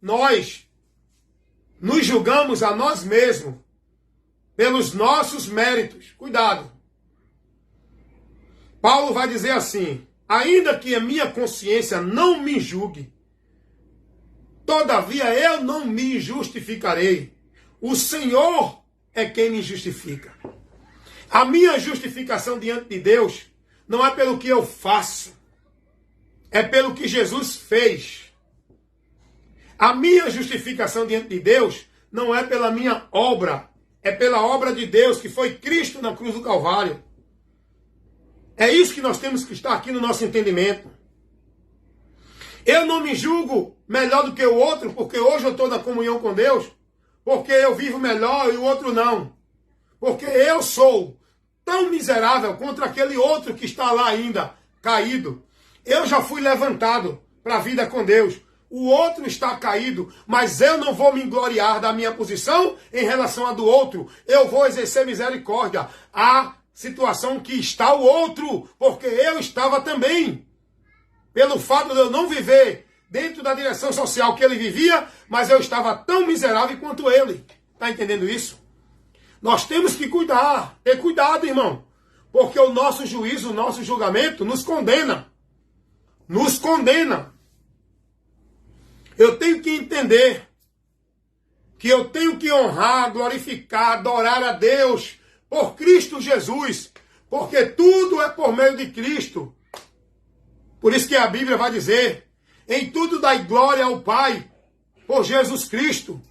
nós nos julgamos a nós mesmos pelos nossos méritos. Cuidado. Paulo vai dizer assim: ainda que a minha consciência não me julgue, todavia eu não me justificarei. O Senhor é quem me justifica. A minha justificação diante de Deus não é pelo que eu faço, é pelo que Jesus fez. A minha justificação diante de Deus não é pela minha obra, é pela obra de Deus, que foi Cristo na cruz do Calvário. É isso que nós temos que estar aqui no nosso entendimento. Eu não me julgo melhor do que o outro, porque hoje eu estou na comunhão com Deus, porque eu vivo melhor e o outro não. Porque eu sou tão miserável contra aquele outro que está lá ainda, caído. Eu já fui levantado para a vida com Deus. O outro está caído, mas eu não vou me gloriar da minha posição em relação à do outro. Eu vou exercer misericórdia à situação que está o outro, porque eu estava também. Pelo fato de eu não viver dentro da direção social que ele vivia, mas eu estava tão miserável quanto ele. Está entendendo isso? Nós temos que cuidar, ter cuidado, irmão, porque o nosso juízo, o nosso julgamento nos condena. Nos condena. Eu tenho que entender que eu tenho que honrar, glorificar, adorar a Deus por Cristo Jesus, porque tudo é por meio de Cristo. Por isso que a Bíblia vai dizer: em tudo dai glória ao Pai por Jesus Cristo.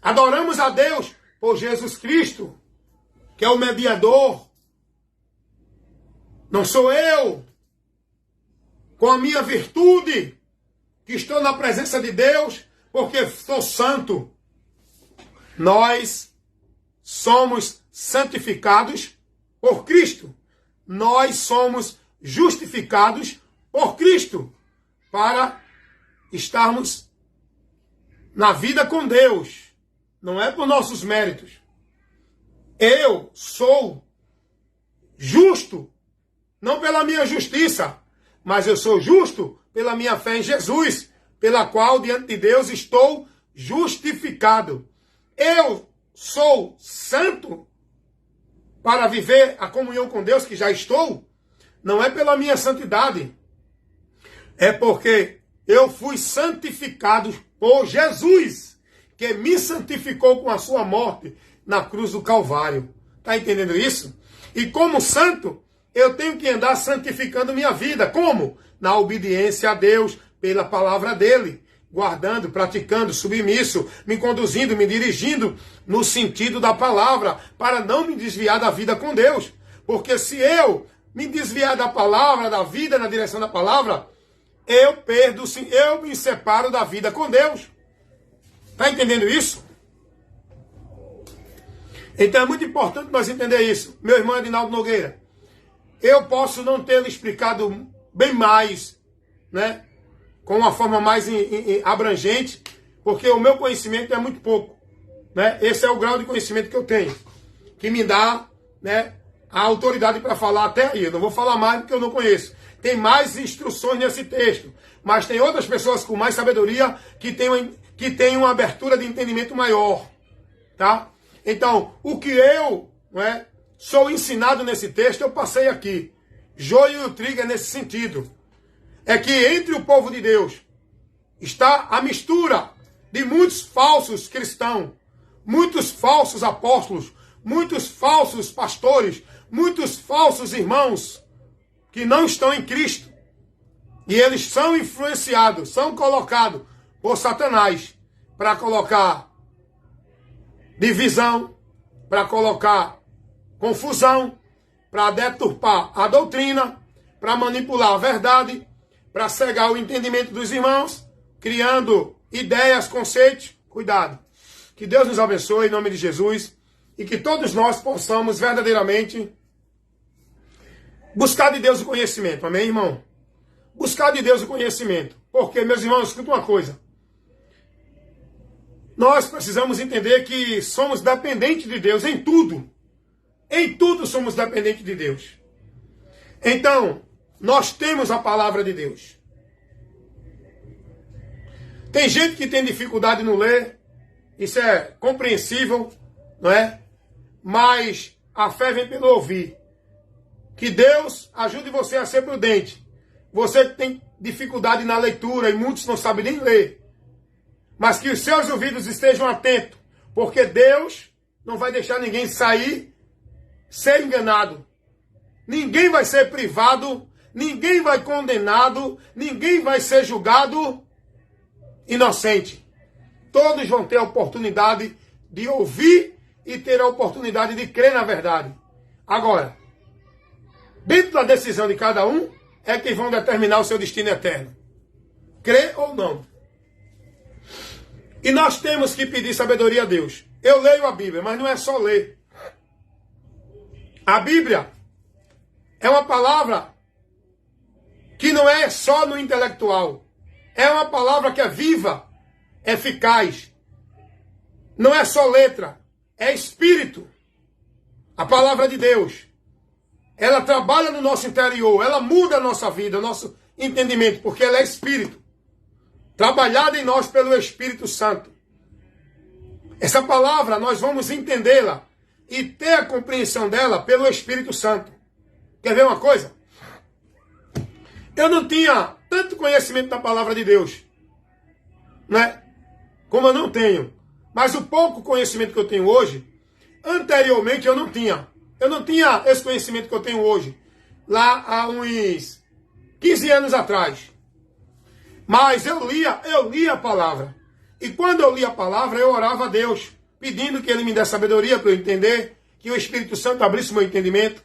Adoramos a Deus por Jesus Cristo, que é o mediador. Não sou eu, com a minha virtude, que estou na presença de Deus, porque sou santo. Nós somos santificados por Cristo. Nós somos justificados por Cristo, para estarmos na vida com Deus. Não é por nossos méritos. Eu sou justo, não pela minha justiça, mas eu sou justo pela minha fé em Jesus, pela qual diante de Deus estou justificado. Eu sou santo para viver a comunhão com Deus, que já estou. Não é pela minha santidade, é porque eu fui santificado por Jesus, que me santificou com a sua morte na cruz do Calvário. Está entendendo isso? E como santo, eu tenho que andar santificando minha vida. Como? Na obediência a Deus, pela palavra dele, guardando, praticando, submisso, me conduzindo, me dirigindo no sentido da palavra, para não me desviar da vida com Deus. Porque se eu me desviar da palavra, da vida na direção da palavra, eu me separo da vida com Deus. Está entendendo isso? Então é muito importante nós entender isso. Meu irmão Adinaldo Nogueira, eu posso não ter explicado bem mais, né, com uma forma mais abrangente, porque o meu conhecimento é muito pouco, né? Esse é o grau de conhecimento que eu tenho, que me dá, né, a autoridade para falar até aí. Eu não vou falar mais porque eu não conheço. Tem mais instruções nesse texto, mas tem outras pessoas com mais sabedoria que têm uma abertura de entendimento maior, tá? Então, o que eu, né, sou ensinado nesse texto, eu passei aqui. Joio e o trigo é nesse sentido. É que entre o povo de Deus está a mistura de muitos falsos cristãos, muitos falsos apóstolos, muitos falsos pastores, muitos falsos irmãos que não estão em Cristo. E eles são influenciados, são colocados por Satanás para colocar divisão, para colocar confusão, para deturpar a doutrina, para manipular a verdade, para cegar o entendimento dos irmãos, criando ideias, conceitos. Cuidado. Que Deus nos abençoe em nome de Jesus e que todos nós possamos verdadeiramente buscar de Deus o conhecimento. Amém, irmão? Buscar de Deus o conhecimento. Porque, meus irmãos, escuta uma coisa. Nós precisamos entender que somos dependentes de Deus em tudo. Em tudo somos dependentes de Deus. Então, nós temos a palavra de Deus. Tem gente que tem dificuldade no ler, isso é compreensível, não é? Mas a fé vem pelo ouvir. Que Deus ajude você a ser prudente. Você que tem dificuldade na leitura e muitos não sabem nem ler. Mas que os seus ouvidos estejam atentos, porque Deus não vai deixar ninguém sair ser enganado. Ninguém vai ser privado, ninguém vai condenado, ninguém vai ser julgado inocente. Todos vão ter a oportunidade de ouvir e ter a oportunidade de crer na verdade. Agora, dentro da decisão de cada um, é que vão determinar o seu destino eterno. Crer ou não. E nós temos que pedir sabedoria a Deus. Eu leio a Bíblia, mas não é só ler. A Bíblia é uma palavra que não é só no intelectual. É uma palavra que é viva, eficaz. Não é só letra, é espírito. A palavra de Deus. Ela trabalha no nosso interior, ela muda a nossa vida, o nosso entendimento, porque ela é espírito. Trabalhada em nós pelo Espírito Santo. Essa palavra nós vamos entendê-la e ter a compreensão dela pelo Espírito Santo. Quer ver uma coisa? Eu não tinha tanto conhecimento da palavra de Deus, né? Como eu não tenho. Mas o pouco conhecimento que eu tenho hoje, anteriormente eu não tinha. Eu não tinha esse conhecimento que eu tenho hoje, lá há uns 15 anos atrás. Mas eu lia a palavra. E quando eu lia a palavra, eu orava a Deus, pedindo que Ele me desse sabedoria para eu entender, que o Espírito Santo abrisse meu entendimento.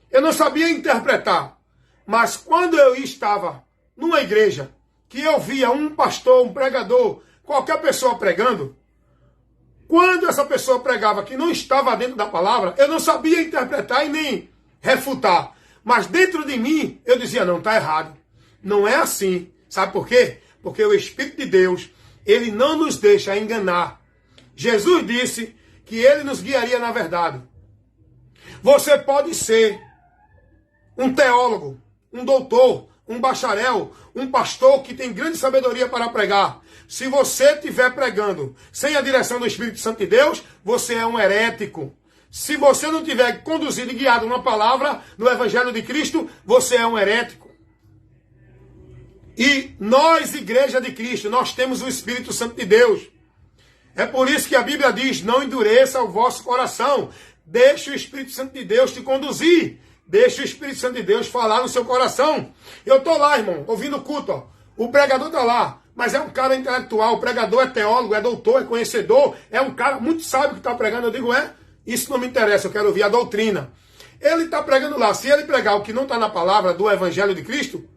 Eu não sabia interpretar. Mas quando eu estava numa igreja, que eu via um pastor, um pregador, qualquer pessoa pregando, quando essa pessoa pregava que não estava dentro da palavra, eu não sabia interpretar e nem refutar. Mas dentro de mim, eu dizia, não, está errado. Não é assim. Sabe por quê? Porque o Espírito de Deus, Ele não nos deixa enganar. Jesus disse que Ele nos guiaria na verdade. Você pode ser um teólogo, um doutor, um bacharel, um pastor que tem grande sabedoria para pregar. Se você estiver pregando sem a direção do Espírito Santo de Deus, você é um herético. Se você não tiver conduzido e guiado uma palavra no Evangelho de Cristo, você é um herético. E nós, Igreja de Cristo, nós temos o Espírito Santo de Deus. É por isso que a Bíblia diz, não endureça o vosso coração. Deixe o Espírito Santo de Deus te conduzir. Deixe o Espírito Santo de Deus falar no seu coração. Eu estou lá, irmão, ouvindo o culto. Ó. O pregador está lá, mas é um cara intelectual. O pregador é teólogo, é doutor, é conhecedor. É um cara muito sábio que está pregando. Eu digo, isso não me interessa, eu quero ouvir a doutrina. Ele está pregando lá. Se ele pregar o que não está na palavra do Evangelho de Cristo,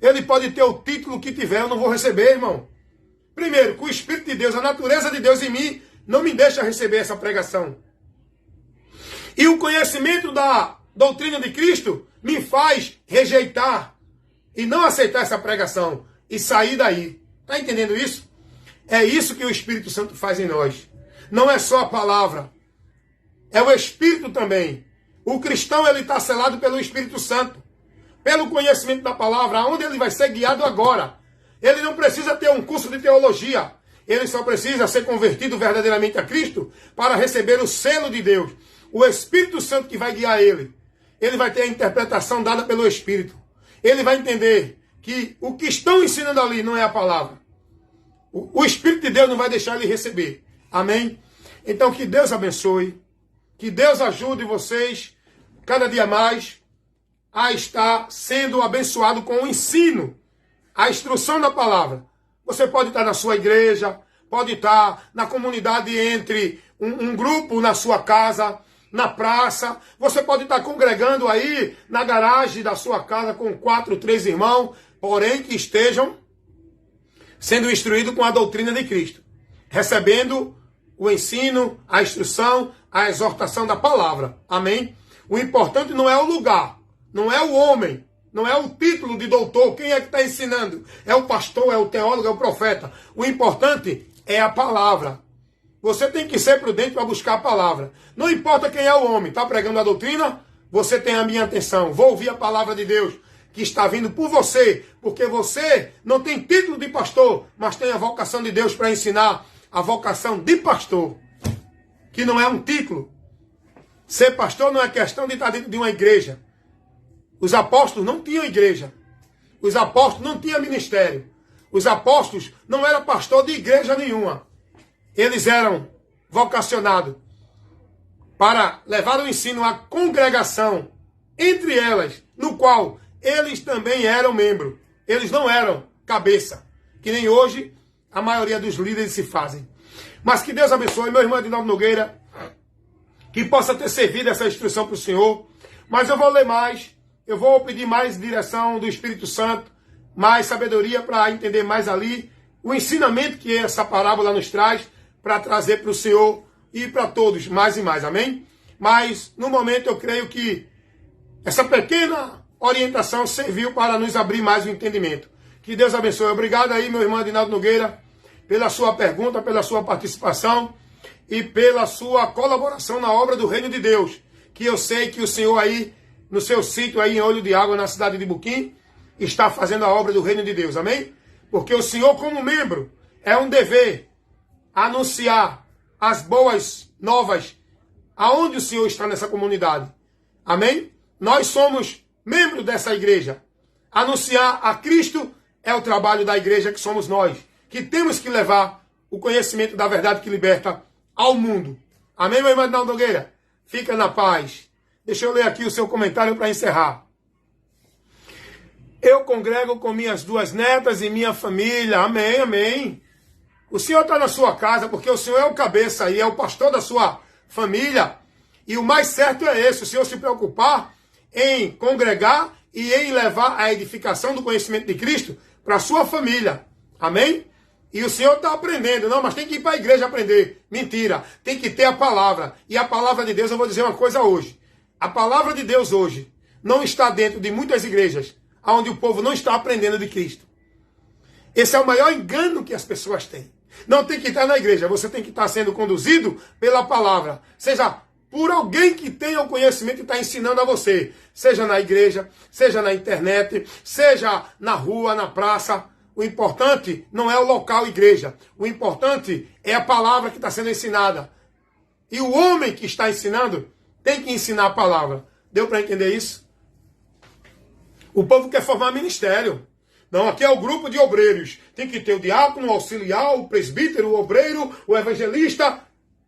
ele pode ter o título que tiver, eu não vou receber, irmão. Primeiro, com o Espírito de Deus, a natureza de Deus em mim, não me deixa receber essa pregação. E o conhecimento da doutrina de Cristo me faz rejeitar e não aceitar essa pregação e sair daí. Está entendendo isso? É isso que o Espírito Santo faz em nós. Não é só a palavra, é o Espírito também. O cristão, ele está selado pelo Espírito Santo, pelo conhecimento da palavra, aonde ele vai ser guiado agora. Ele não precisa ter um curso de teologia, ele só precisa ser convertido verdadeiramente a Cristo para receber o selo de Deus. O Espírito Santo que vai guiar ele. Ele vai ter a interpretação dada pelo Espírito. Ele vai entender que o que estão ensinando ali não é a palavra. O Espírito de Deus não vai deixar ele receber. Amém? Então que Deus abençoe. Que Deus ajude vocês cada dia mais a estar sendo abençoado com o ensino, a instrução da palavra. Você pode estar na sua igreja, pode estar na comunidade entre um grupo na sua casa, na praça. Você pode estar congregando aí na garagem da sua casa com 4, 3 irmãos, porém que estejam sendo instruídos com a doutrina de Cristo, recebendo o ensino, a instrução, a exortação da palavra. Amém? O importante não é o lugar, não é o homem, não é o título de doutor. Quem é que está ensinando? É o pastor, é o teólogo, é o profeta. O importante é a palavra. Você tem que ser prudente para buscar a palavra. Não importa quem é o homem. Está pregando a doutrina? Você tem a minha atenção. Vou ouvir a palavra de Deus. que está vindo por você, porque você não tem título de pastor, mas tem a vocação de Deus para ensinar a vocação de pastor, que não é um título. Ser pastor não é questão de estar dentro de uma igreja. Os apóstolos não tinham igreja. Os apóstolos não tinham ministério. Os apóstolos não eram pastor de igreja nenhuma. Eles eram vocacionados para levar o ensino à congregação, entre elas, no qual eles também eram membro. Eles não eram cabeça, que nem hoje a maioria dos líderes se fazem. Mas que Deus abençoe, meu irmão Edinaldo Nogueira, que possa ter servido essa instrução para o Senhor. Mas eu vou ler mais, eu vou pedir mais direção do Espírito Santo, mais sabedoria para entender mais ali o ensinamento que essa parábola nos traz, para trazer para o Senhor e para todos, mais e mais, amém? Mas, no momento, eu creio que essa pequena orientação serviu para nos abrir mais o entendimento. Que Deus abençoe. Obrigado aí, meu irmão Adinaldo Nogueira, pela sua pergunta, pela sua participação e pela sua colaboração na obra do Reino de Deus, que eu sei que o Senhor aí, no seu sítio aí em Olho de Água, na cidade de Buquim, está fazendo a obra do Reino de Deus, amém? Porque o Senhor, como membro, é um dever anunciar as boas novas aonde o Senhor está nessa comunidade. Amém? Nós somos membros dessa igreja. Anunciar a Cristo é o trabalho da igreja, que somos nós, que temos que levar o conhecimento da verdade que liberta ao mundo. Amém, meu irmão Edinaldo Nogueira? Fica na paz. Deixa eu ler aqui o seu comentário para encerrar. Eu congrego com minhas 2 netas e minha família. Amém, amém. O Senhor está na sua casa, porque o Senhor é o cabeça e é o pastor da sua família. E o mais certo é esse, o Senhor se preocupar em congregar e em levar a edificação do conhecimento de Cristo para a sua família. Amém? E o Senhor está aprendendo. Não, mas tem que ir para a igreja aprender. Mentira. Tem que ter a palavra. E a palavra de Deus, eu vou dizer uma coisa hoje. A palavra de Deus hoje não está dentro de muitas igrejas onde o povo não está aprendendo de Cristo. Esse é o maior engano que as pessoas têm. Não tem que estar na igreja, você tem que estar sendo conduzido pela palavra. Seja por alguém que tenha o conhecimento e está ensinando a você. Seja na igreja, seja na internet, seja na rua, na praça. O importante não é o local igreja. O importante é a palavra que está sendo ensinada. E o homem que está ensinando tem que ensinar a palavra. Deu para entender isso? O povo quer formar ministério. Não, aqui é o grupo de obreiros. Tem que ter o diácono, o auxiliar, o presbítero, o obreiro, o evangelista.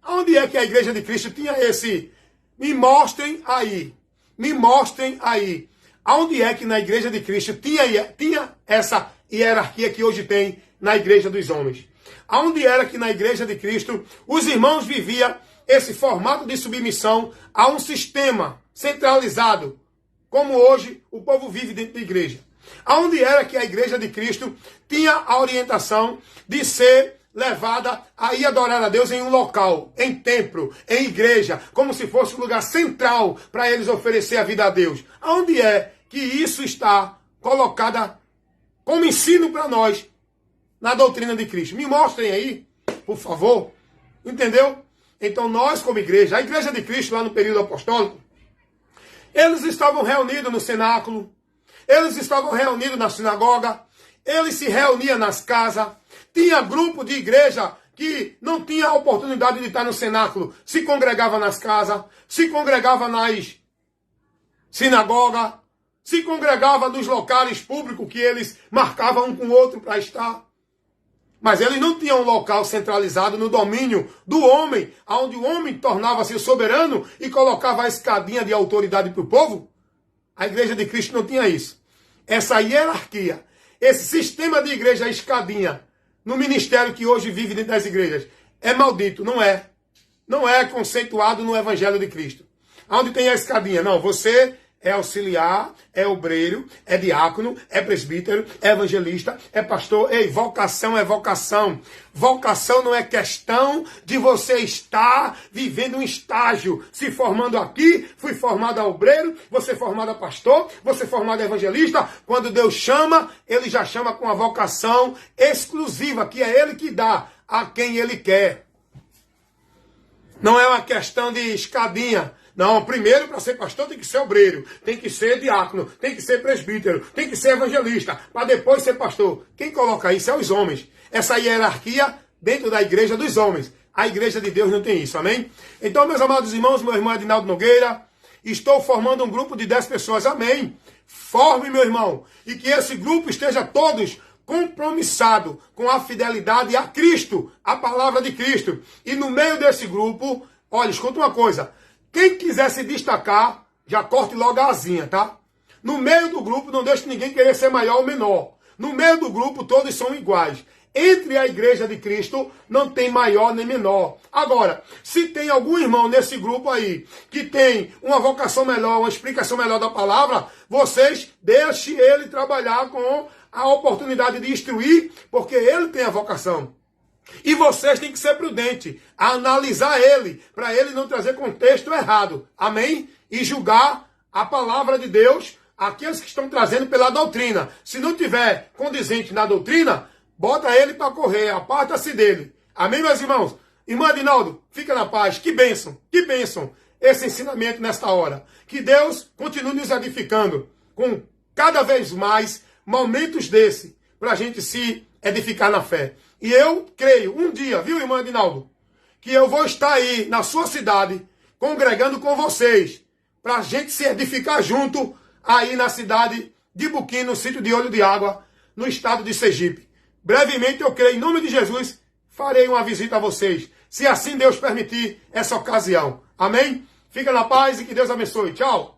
Onde é que a igreja de Cristo tinha esse? Me mostrem aí. Me mostrem aí. Onde é que na igreja de Cristo tinha essa hierarquia que hoje tem na igreja dos homens? Onde era que na igreja de Cristo os irmãos viviam esse formato de submissão a um sistema centralizado, como hoje o povo vive dentro da igreja? Aonde era que a igreja de Cristo tinha a orientação de ser levada a ir adorar a Deus em um local, em templo, em igreja, como se fosse um lugar central para eles oferecer a vida a Deus? Aonde é que isso está colocado como ensino para nós na doutrina de Cristo? Me mostrem aí, por favor. Entendeu? Então nós, como igreja, a igreja de Cristo lá no período apostólico, eles estavam reunidos no cenáculo, eles estavam reunidos na sinagoga, eles se reuniam nas casas, tinha grupo de igreja que não tinha a oportunidade de estar no cenáculo, se congregava nas casas, se congregava nas sinagogas, se congregava nos locais públicos que eles marcavam um com o outro para estar. Mas eles não tinham um local centralizado no domínio do homem, onde o homem tornava-se o soberano e colocava a escadinha de autoridade para o povo. A igreja de Cristo não tinha isso. Essa hierarquia, esse sistema de igreja escadinha, no ministério que hoje vive dentro das igrejas, é maldito, não é. Não é conceituado no Evangelho de Cristo. Onde tem a escadinha? Não, você é auxiliar, é obreiro, é diácono, é presbítero, é evangelista, é pastor. Ei, vocação é vocação. Vocação não é questão de você estar vivendo um estágio. Se formando aqui, fui formado a obreiro, você formado a pastor, você formado a evangelista. Quando Deus chama, Ele já chama com a vocação exclusiva, que é Ele que dá a quem Ele quer. Não é uma questão de escadinha. Não, primeiro para ser pastor tem que ser obreiro, tem que ser diácono, tem que ser presbítero, tem que ser evangelista, para depois ser pastor. Quem coloca isso é os homens. Essa hierarquia dentro da igreja dos homens. A igreja de Deus não tem isso, amém? Então, meus amados irmãos, meu irmão Adinaldo Nogueira, estou formando um grupo de 10 pessoas, amém? Forme, meu irmão, e que esse grupo esteja todos compromissado com a fidelidade a Cristo, a palavra de Cristo. E no meio desse grupo, olha, escuta uma coisa, quem quiser se destacar, já corte logo a asinha, tá? No meio do grupo, não deixe ninguém querer ser maior ou menor. No meio do grupo, todos são iguais. Entre a igreja de Cristo, não tem maior nem menor. Agora, se tem algum irmão nesse grupo aí, que tem uma vocação melhor, uma explicação melhor da palavra, vocês deixem ele trabalhar com a oportunidade de instruir, porque ele tem a vocação. E vocês têm que ser prudentes, a analisar ele, para ele não trazer contexto errado. Amém? E julgar a palavra de Deus, aqueles que estão trazendo pela doutrina. Se não tiver condizente na doutrina, bota ele para correr, aparta-se dele. Amém, meus irmãos? Irmão Adinaldo, fica na paz. Que bênção esse ensinamento nesta hora. Que Deus continue nos edificando com cada vez mais momentos desse, para a gente se edificar na fé. E eu creio, um dia, viu, irmão Adinaldo, que eu vou estar aí na sua cidade, congregando com vocês, para a gente se edificar junto aí na cidade de Buquim, no sítio de Olho de Água, no estado de Sergipe. Brevemente, eu creio, em nome de Jesus, farei uma visita a vocês, se assim Deus permitir essa ocasião. Amém? Fica na paz e que Deus abençoe. Tchau!